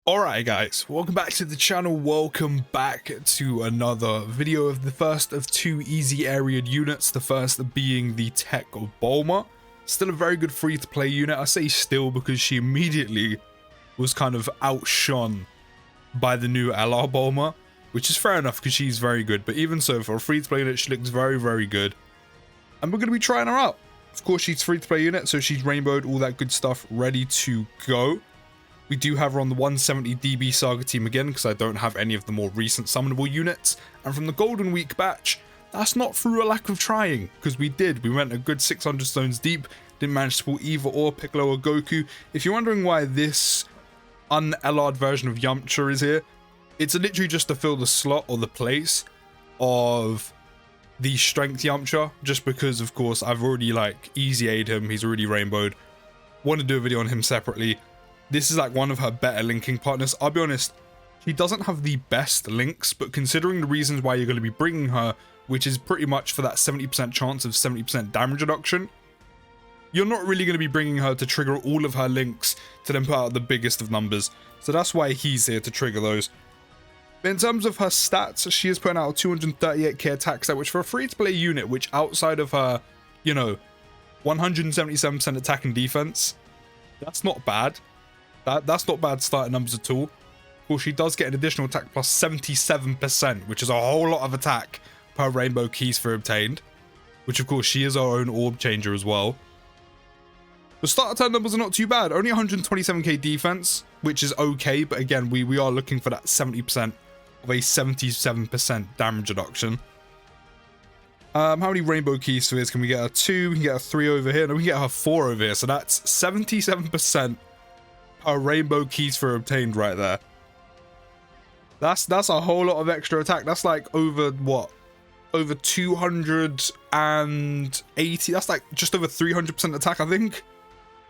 Alright guys, welcome back to the channel, welcome back to another video of the first of two easy area units, the first being the TEQ Bulma. Still a very good free to play unit. I say still because she immediately was kind of outshone by the new LR Bulma, which is fair enough because she's very good, but even so, for a free to play unit she looks very good, and we're going to be trying her out. Of course she's free to play unit, so she's rainbowed, all that good stuff, ready to go. We do have her on the 170 DB Saga team again because I don't have any of the more recent summonable units. And from the Golden Week batch, that's not through a lack of trying, because we did. We went a good 600 stones deep, didn't manage to pull either or Piccolo or Goku. If you're wondering why this un-LR'd version of Yamcha is here, it's literally just to fill the slot or the place of the strength Yamcha, just because of course I've already like EZA'd him, he's already rainbowed. Want to do a video on him separately. This is like one of her better linking partners. I'll be honest, she doesn't have the best links, but considering the reasons why you're going to be bringing her, which is pretty much for that 70% chance of 70% damage reduction, you're not really going to be bringing her to trigger all of her links to then put out the biggest of numbers. So that's why he's here to trigger those. But in terms of her stats, she is putting out a 238k attack stat, which for a free-to-play unit, which outside of her, you know, 177% attack and defense, that's not bad. That's not bad starting numbers at all. Of course, she does get an additional attack plus 77%, which is a whole lot of attack per rainbow keys for obtained. Which, of course, she is our own orb changer as well. The starter turn numbers are not too bad. Only 127k defense, which is okay. But again, we are looking for that 70% of a 77% damage reduction. How many rainbow key spheres can we get her? 2, we can get her 3 over here, and we can get her 4 over here. So that's 77% per rainbow keys for obtained right there. That's a whole lot of extra attack. That's like over what? Over 280. That's like just over 300% attack, I think.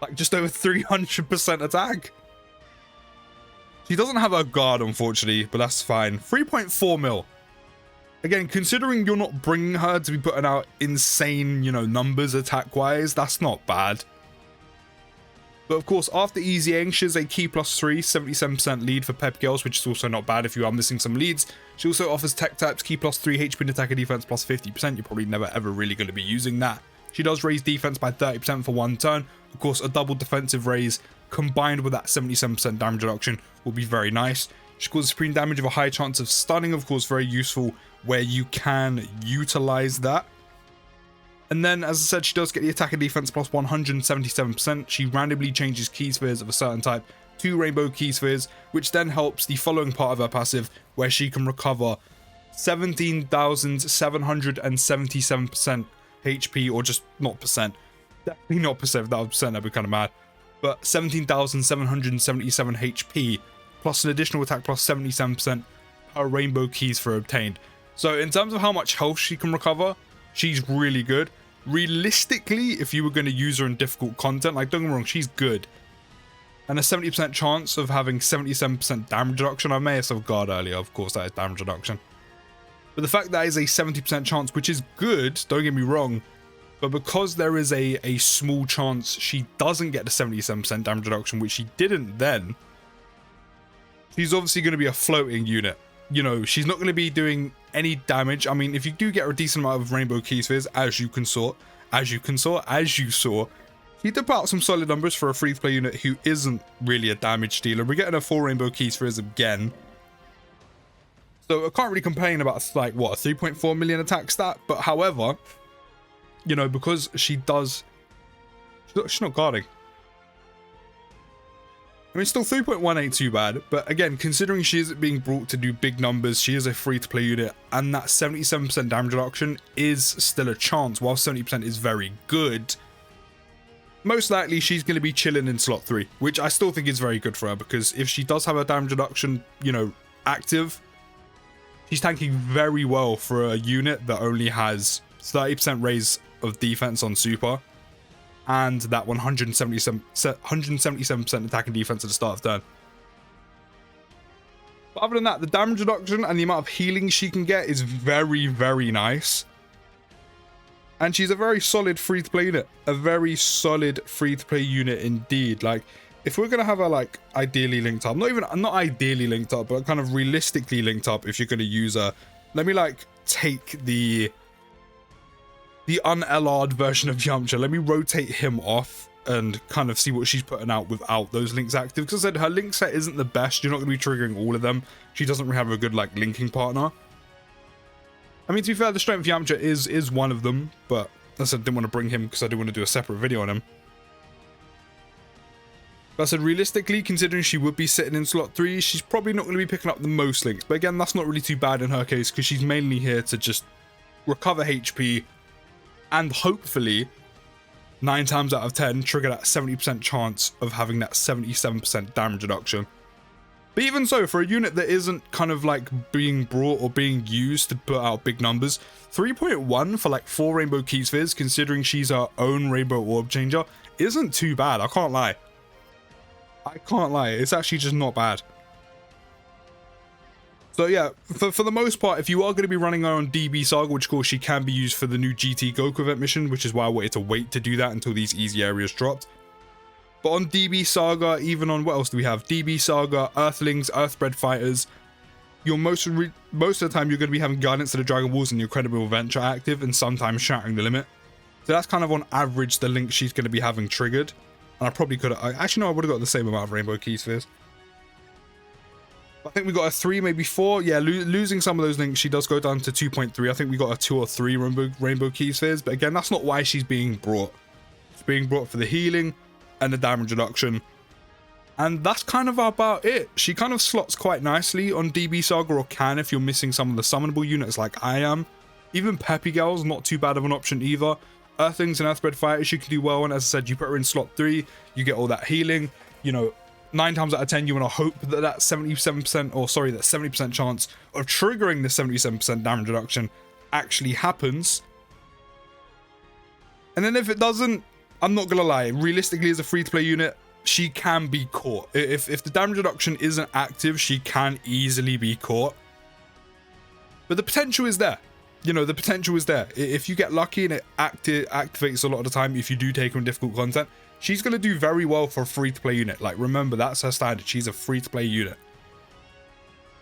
Like just over 300% attack. She doesn't have a guard, unfortunately, but that's fine. 3.4 mil. Again, considering you're not bringing her to be putting out insane, you know, numbers attack-wise, that's not bad. But of course, after EZAing, she has a key plus 3, 77% lead for Pep Girls, which is also not bad if you are missing some leads. She also offers tech types, key plus 3, HP and attack and defense plus 50%. You're probably never ever really going to be using that. She does raise defense by 30% for one turn. Of course, a double defensive raise combined with that 77% damage reduction will be very nice. She causes supreme damage with a high chance of stunning, of course, very useful where you can utilize that. And then, as I said, she does get the attack and defense plus 177%. She randomly changes key spheres of a certain type to rainbow key spheres, which then helps the following part of her passive, where she can recover 17,777% HP, or just not percent. Definitely not percent. If that was percent, I'd be kind of mad. But 17,777 HP, plus an additional attack plus 77% per rainbow keys for obtained. So in terms of how much health she can recover, she's really good. Realistically, if you were going to use her in difficult content, like, don't get me wrong, she's good. And a 70% chance of having 77% damage reduction. I may have said guard earlier, of course, that is damage reduction. But the fact that is a 70% chance, which is good, don't get me wrong, but because there is a small chance she doesn't get the 77% damage reduction, which she didn't then, she's obviously going to be a floating unit. You know, she's not going to be doing any damage. I mean, if you do get a decent amount of rainbow key spheres, as you saw, she did put out some solid numbers for a free-to-play unit who isn't really a damage dealer. We're getting her 4 rainbow key spheres again. So I can't really complain about, like, what, a 3.4 million attack stat. But however, you know, because she's not guarding. I mean, still 3.1 ain't too bad, but again, considering she isn't being brought to do big numbers, she is a free-to-play unit, and that 77% damage reduction is still a chance. While 70% is very good, most likely she's going to be chilling in slot 3, which I still think is very good for her, because if she does have a damage reduction, you know, active, she's tanking very well for a unit that only has 30% raise of defense on super, and that 177% attack and defense at the start of turn. But other than that, the damage reduction and the amount of healing she can get is very nice. And she's a very solid free-to-play unit. A very solid free-to-play unit indeed. Like, if we're gonna have her like ideally linked up, not ideally linked up, but kind of realistically linked up, if you're gonna use her, let me like take the un-LR'd version of Yamcha, let me rotate him off and kind of see what she's putting out without those links active, because I said her link set isn't the best. You're not going to be triggering all of them. She doesn't really have a good like linking partner. I mean, to be fair, the strength Yamcha is one of them, but as I said, I didn't want to bring him because I didn't want to do a separate video on him. But I said, realistically, considering she would be sitting in slot 3, she's probably not going to be picking up the most links. But again, that's not really too bad in her case, because she's mainly here to just recover HP and hopefully 9 times out of 10 trigger that 70% chance of having that 77% damage reduction. But even so, for a unit that isn't kind of like being brought or being used to put out big numbers, 3.1 for like 4 rainbow key spheres, considering she's her own rainbow orb changer, isn't too bad. I can't lie. It's actually just not bad. So yeah, for the most part, if you are going to be running her on DB Saga, which of course she can be used for the new GT Goku event mission, which is why I waited to wait to do that until these easy areas dropped. But on DB Saga, even on what else do we have? DB Saga, Earthlings, Earthbred Fighters, you're most of the time you're going to be having Guidance to the Dragon Balls and your Incredible Adventure active, and sometimes Shattering the Limit. So that's kind of on average the link she's going to be having triggered. And I probably could have, actually no, I would have got the same amount of Rainbow Key Spheres. I think we got a 3, maybe 4. Yeah, losing some of those links, she does go down to 2.3. I think we got a 2 or 3 rainbow key spheres. But again, that's not why she's being brought. She's being brought for the healing and the damage reduction. And that's kind of about it. She kind of slots quite nicely on DB Saga, or can if you're missing some of the summonable units like I am. Even Peppy Girl's not too bad of an option either. Earthlings and Earthbred Fighters you can do well on. As I said, you put her in slot 3, you get all that healing. You know, 9 times out of 10, you want to hope that that 77%, or sorry, that 70% chance of triggering the 77% damage reduction actually happens. And then if it doesn't, I'm not gonna lie, realistically as a free-to-play unit, she can be caught. If the damage reduction isn't active, she can easily be caught. But the potential is there. You know, the potential is there. If you get lucky and it activates a lot of the time, if you do take her in difficult content, she's going to do very well for a free-to-play unit. Like, remember, that's her standard. She's a free-to-play unit.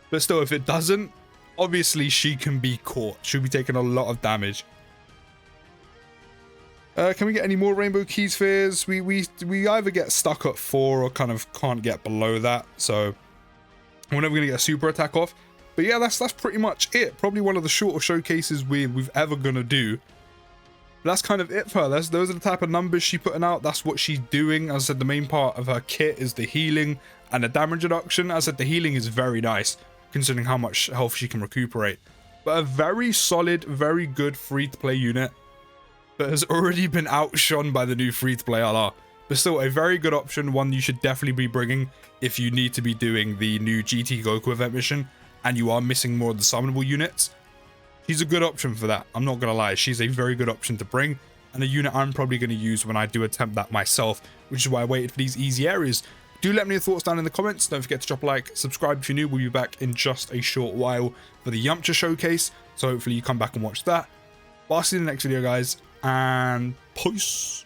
But still, if it doesn't, obviously she can be caught. She'll be taking a lot of damage. Can we get any more rainbow key spheres? We either get stuck at 4 or kind of can't get below that. So we're never going to get a super attack off. But yeah, that's pretty much it. Probably one of the shorter showcases we've ever going to do. That's kind of it for her. Those are the type of numbers she's putting out. That's what she's doing. As I said, the main part of her kit is the healing and the damage reduction. As I said, the healing is very nice, considering how much health she can recuperate. But a very solid, very good free-to-play unit that has already been outshone by the new free-to-play LR. But still, a very good option, one you should definitely be bringing if you need to be doing the new GT Goku event mission and you are missing more of the summonable units. She's a good option for that. I'm not going to lie. She's a very good option to bring, and a unit I'm probably going to use when I do attempt that myself, which is why I waited for these easy areas. Do let me know your thoughts down in the comments. Don't forget to drop a like, subscribe if you're new. We'll be back in just a short while for the Yamcha showcase, so hopefully you come back and watch that. But I'll see you in the next video, guys, and peace.